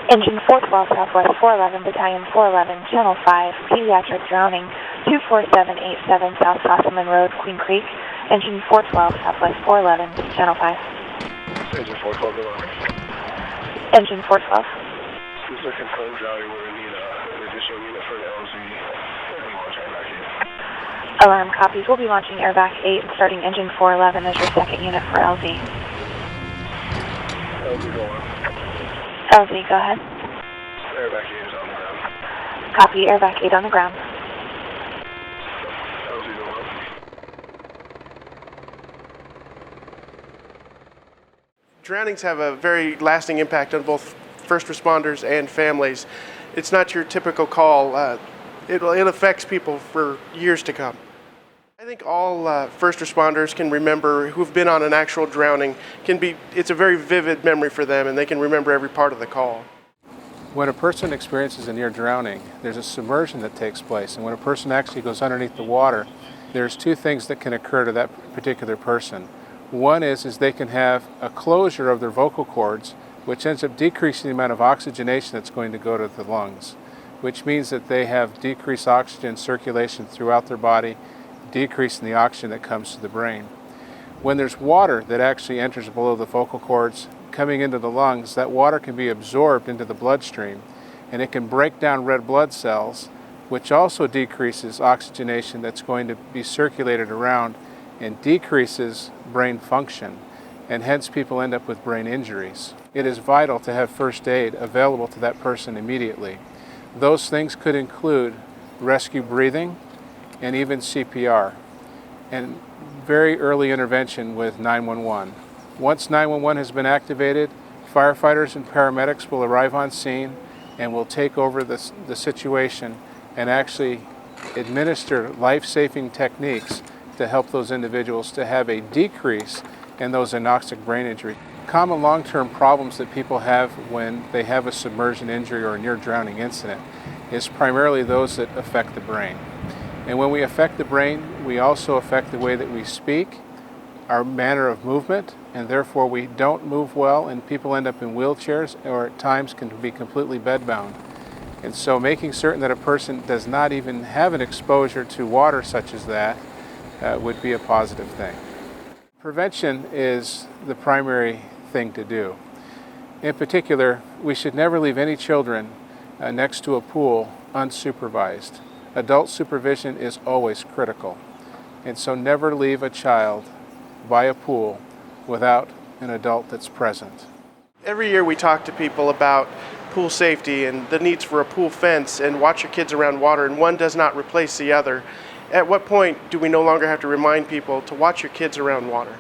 Engine 412 Southwest 411, Battalion 411, Channel 5, Pediatric Drowning, 24787 South Sossaman Road, Queen Creek. Engine 412 Southwest 411, Channel 5. Engine 412, good morning. Engine 412. This is a confirmed drowning. We're going to need an additional unit for an LZ. Launch Airvac 8. Alarm copies. We'll be launching Airvac 8 and starting Engine 411 as your second unit for LZ. LZ, go on. LZ, go ahead. Airvac 8 is on the ground. Copy, Airvac 8 on the ground. LZ, go on. Drownings have a very lasting impact on both first responders and families. It's not your typical call. It affects people for years to come. I think all first responders can remember, who've been on an actual drowning, it's a very vivid memory for them, and they can remember every part of the call. When a person experiences a near drowning, there's a submersion that takes place, and when a person actually goes underneath the water, there's two things that can occur to that particular person. One is they can have a closure of their vocal cords, which ends up decreasing the amount of oxygenation that's going to go to the lungs, which means that they have decreased oxygen circulation throughout their body, decreasing the oxygen that comes to the brain. When there's water that actually enters below the vocal cords coming into the lungs, that water can be absorbed into the bloodstream, and it can break down red blood cells, which also decreases oxygenation that's going to be circulated around and decreases brain function, and hence people end up with brain injuries. It is vital to have first aid available to that person immediately. Those things could include rescue breathing and even CPR, and very early intervention with 911. Once 911 has been activated, firefighters and paramedics will arrive on scene and will take over the situation and actually administer life-saving techniques to help those individuals to have a decrease in those anoxic brain injuries. Common long-term problems that people have when they have a submersion injury or a near drowning incident is primarily those that affect the brain. And when we affect the brain, we also affect the way that we speak, our manner of movement, and therefore we don't move well, and people end up in wheelchairs or at times can be completely bedbound. And so making certain that a person does not even have an exposure to water such as that would be a positive thing. Prevention is the primary thing to do. In particular, we should never leave any children next to a pool unsupervised. Adult supervision is always critical, and so never leave a child by a pool without an adult that's present. Every year we talk to people about pool safety and the needs for a pool fence and watch your kids around water, and one does not replace the other. At what point do we no longer have to remind people to watch your kids around water?